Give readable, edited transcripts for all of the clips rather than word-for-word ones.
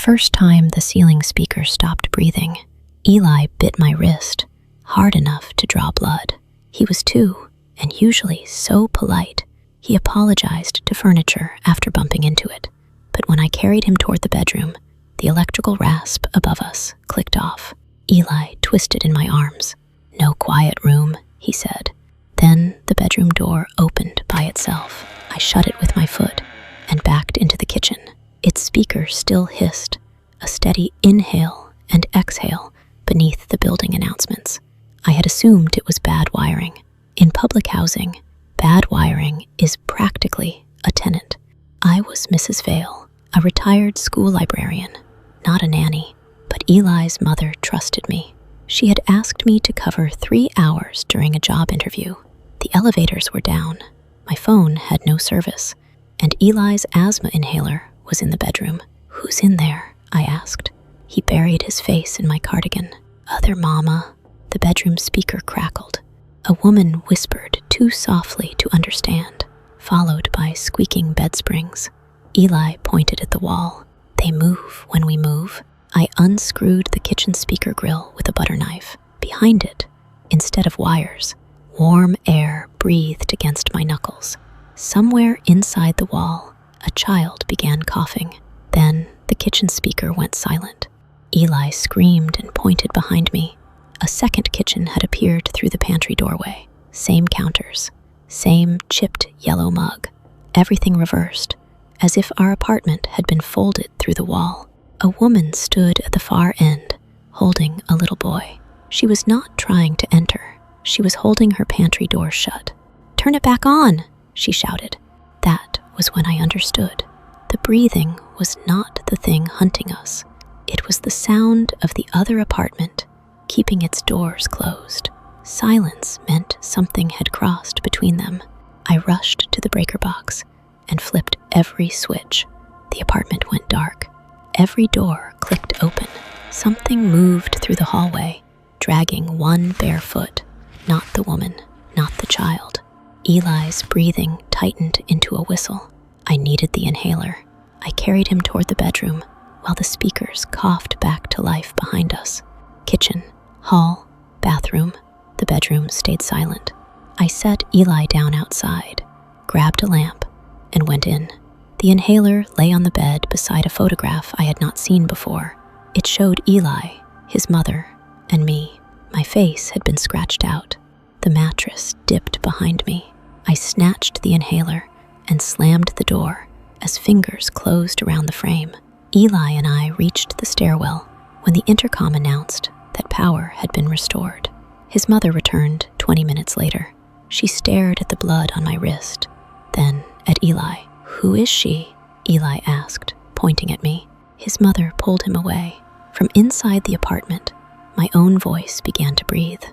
first time the ceiling speaker stopped breathing, Eli bit my wrist, hard enough to draw blood. He was 2, and usually so polite. He apologized to furniture after bumping into it, but when I carried him toward the bedroom, the electrical rasp above us clicked off. Eli twisted in my arms. "No quiet room," he said. Then the bedroom door opened by itself. I shut it with my foot and backed into the kitchen. Its speaker still hissed, a steady inhale and exhale beneath the building announcements. I had assumed it was bad wiring. In public housing, bad wiring is practically a tenant. I was Mrs. Vale, a retired school librarian, not a nanny, but Eli's mother trusted me. She had asked me to cover 3 hours during a job interview. The elevators were down, my phone had no service, and Eli's asthma inhaler was in the bedroom. "Who's in there?" I asked. He buried his face in my cardigan. "Other mama." The bedroom speaker crackled. A woman whispered too softly to understand, followed by squeaking bed springs. Eli pointed at the wall. "They move when we move." I unscrewed the kitchen speaker grill with a butter knife. Behind it, instead of wires, warm air breathed against my knuckles. Somewhere inside the wall, a child began coughing. Then the kitchen speaker went silent. Eli screamed and pointed behind me. A second kitchen had appeared through the pantry doorway. Same counters, same chipped yellow mug. Everything reversed, as if our apartment had been folded through the wall. A woman stood at the far end, holding a little boy. She was not trying to enter. She was holding her pantry door shut. "Turn it back on," she shouted. That was when I understood. The breathing was not the thing hunting us. It was the sound of the other apartment keeping its doors closed. Silence meant something had crossed between them. I rushed to the breaker box and flipped every switch. The apartment went dark. Every door clicked open. Something moved through the hallway, dragging one bare foot. Not the woman, not the child. Eli's breathing tightened into a whistle. I needed the inhaler. I carried him toward the bedroom while the speakers coughed back to life behind us. Kitchen, hall, bathroom. The bedroom stayed silent. I set Eli down outside, grabbed a lamp, and went in. The inhaler lay on the bed beside a photograph I had not seen before. It showed Eli, his mother, and me. My face had been scratched out. The mattress dipped behind me. I snatched the inhaler and slammed the door as fingers closed around the frame. Eli and I reached the stairwell when the intercom announced that power had been restored. His mother returned 20 minutes later. She stared at the blood on my wrist, then at Eli. "Who is she?" Eli asked, pointing at me. His mother pulled him away. From inside the apartment, my own voice began to breathe.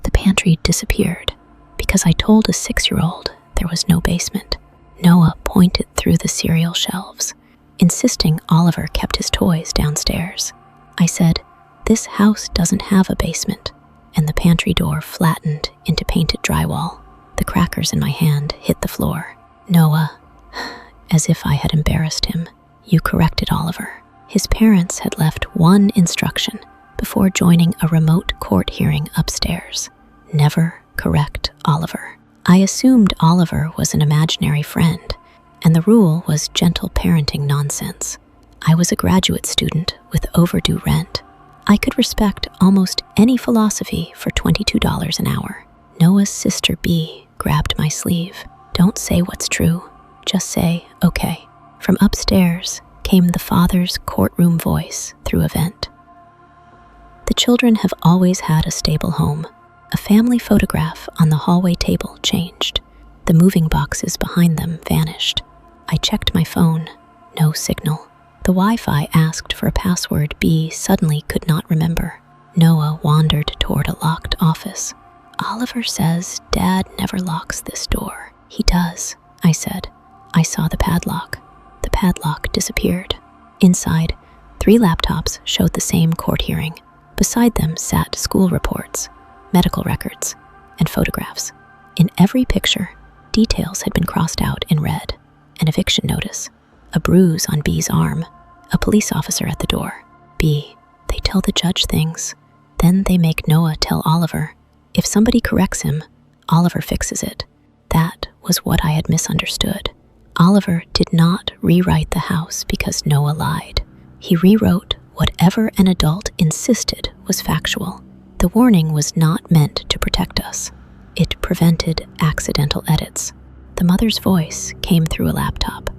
The pantry disappeared because I told a 6-year-old there was no basement. Noah pointed through the cereal shelves, insisting Oliver kept his toys downstairs. I said, "This house doesn't have a basement," and the pantry door flattened into painted drywall. The crackers in my hand hit the floor. "Noah," as if I had embarrassed him, "you corrected Oliver." His parents had left one instruction before joining a remote court hearing upstairs: never correct Oliver. I assumed Oliver was an imaginary friend, and the rule was gentle parenting nonsense. I was a graduate student with overdue rent. I could respect almost any philosophy for $22 an hour. Noah's sister B grabbed my sleeve. "Don't say what's true, just say, okay." From upstairs came the father's courtroom voice through a vent. The children have always had a stable home. A family photograph on the hallway table changed. The moving boxes behind them vanished. I checked my phone. No signal. The Wi-Fi asked for a password B suddenly could not remember. Noah wandered toward a locked office. "Oliver says Dad never locks this door." "He does," I said. I saw the padlock. The padlock disappeared. Inside, 3 laptops showed the same court hearing. Beside them sat school reports. medical records, and photographs. In every picture, details had been crossed out in red. An eviction notice, a bruise on B's arm, a police officer at the door. B, they tell the judge things. Then they make Noah tell Oliver. If somebody corrects him, Oliver fixes it. That was what I had misunderstood. Oliver did not rewrite the house because Noah lied. He rewrote whatever an adult insisted was factual. The warning was not meant to protect us. It prevented accidental edits. The mother's voice came through a laptop.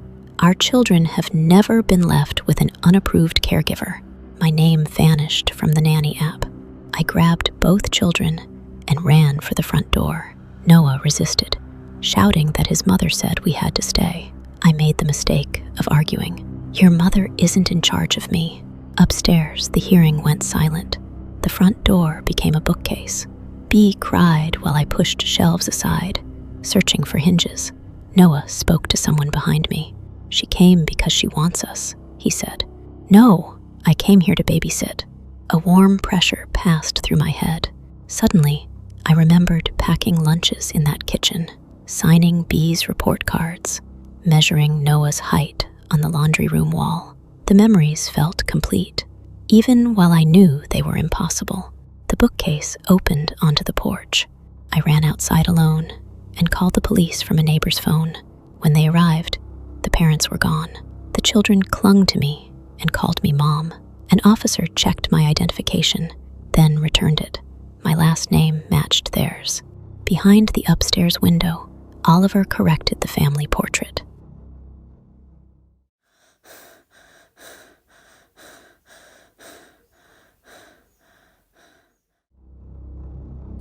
Our children have never been left with an unapproved caregiver. My name vanished from the nanny app. I grabbed both children and ran for the front door. Noah resisted, shouting that his mother said we had to stay. I made the mistake of arguing. Your mother isn't in charge of me. Upstairs, the hearing went silent. The front door became a bookcase. B cried while I pushed shelves aside, searching for hinges. Noah spoke to someone behind me. She came because she wants us, he said. No, I came here to babysit. A warm pressure passed through my head. Suddenly, I remembered packing lunches in that kitchen, signing B's report cards, measuring Noah's height on the laundry room wall. The memories felt complete, even while I knew they were impossible. The bookcase opened onto the porch. I ran outside alone and called the police from a neighbor's phone. When they arrived, the parents were gone. The children clung to me and called me Mom. An officer checked my identification, then returned it. My last name matched theirs. Behind the upstairs window, Oliver corrected the family portrait.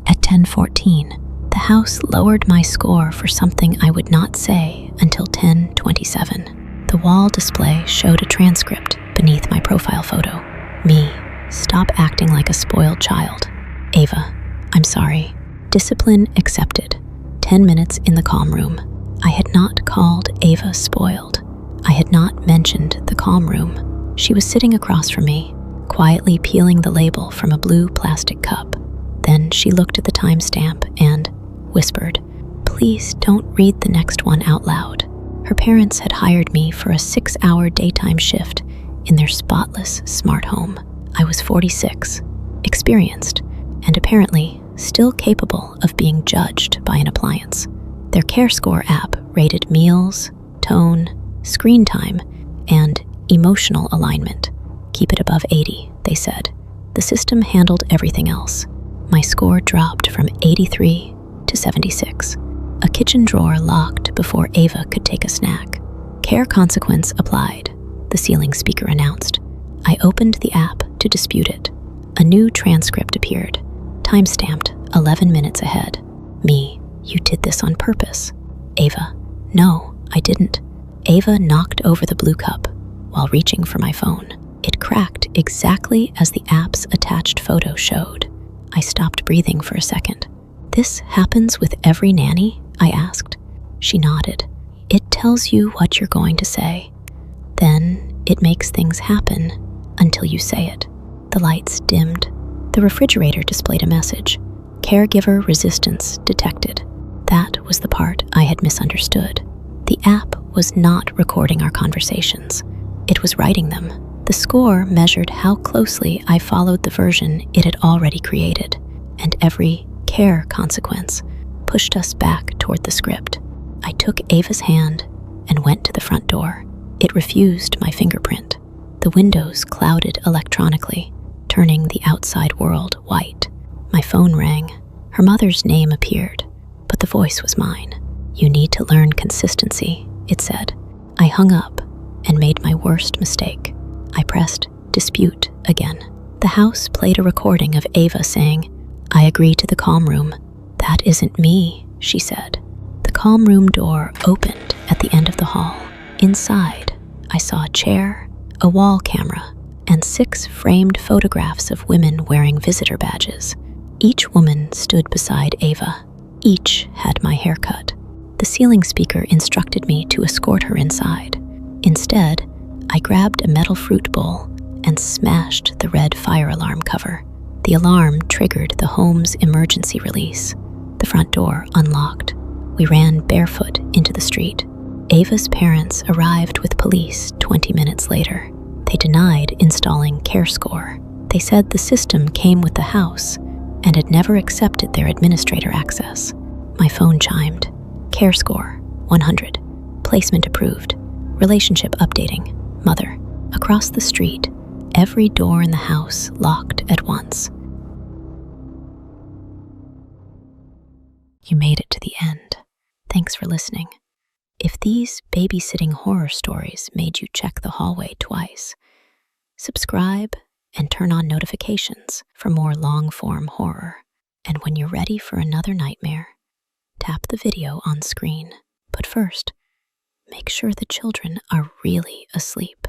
At 10:14, the house lowered my score for something I would not say until 10:27. The wall display showed a transcript beneath my profile photo. Me, stop acting like a spoiled child. Ava, I'm sorry. Discipline accepted. 10 minutes in the calm room. I had not called Ava spoiled. I had not mentioned the calm room. She was sitting across from me, quietly peeling the label from a blue plastic cup. Then she looked at the timestamp and whispered, "Please don't read the next one out loud." Her parents had hired me for a 6-hour daytime shift in their spotless smart home. I was 46, experienced, and apparently still capable of being judged by an appliance. Their CareScore app rated meals, tone, screen time, and emotional alignment. Keep it above 80, they said. The system handled everything else. My score dropped from 83 to 76. A kitchen drawer locked before Ava could take a snack. Care consequence applied, the ceiling speaker announced. I opened the app to dispute it. A new transcript appeared, time-stamped 11 minutes ahead. Me, you did this on purpose. Ava, no, I didn't. Ava knocked over the blue cup while reaching for my phone. It cracked exactly as the app's attached photo showed. I stopped breathing for a second. This happens with every nanny? I asked. She nodded. It tells you what you're going to say. Then it makes things happen until you say it. The lights dimmed. The refrigerator displayed a message. Caregiver resistance detected. That was the part I had misunderstood. The app was not recording our conversations. It was writing them. The score measured how closely I followed the version it had already created, and every care consequence pushed us back toward the script. I took Ava's hand and went to the front door. It refused my fingerprint. The windows clouded electronically, turning the outside world white. My phone rang. Her mother's name appeared, but the voice was mine. You need to learn consistency, it said. I hung up and made my worst mistake. I pressed dispute again. The house played a recording of Ava saying, I agree to the calm room. That isn't me, she said. The calm room door opened at the end of the hall. Inside, I saw a chair, a wall camera, and 6 framed photographs of women wearing visitor badges. Each woman stood beside Ava. Each had my haircut. The ceiling speaker instructed me to escort her inside. Instead, I grabbed a metal fruit bowl and smashed the red fire alarm cover. The alarm triggered the home's emergency release. The front door unlocked. We ran barefoot into the street. Ava's parents arrived with police 20 minutes later. They denied installing CareScore. They said the system came with the house and had never accepted their administrator access. My phone chimed. CareScore, 100. Placement approved. Relationship updating. Mother. Across the street, every door in the house locked at once. You made it to the end. Thanks for listening. If these babysitting horror stories made you check the hallway twice, subscribe and turn on notifications for more long-form horror. And when you're ready for another nightmare, tap the video on screen. But first, make sure the children are really asleep.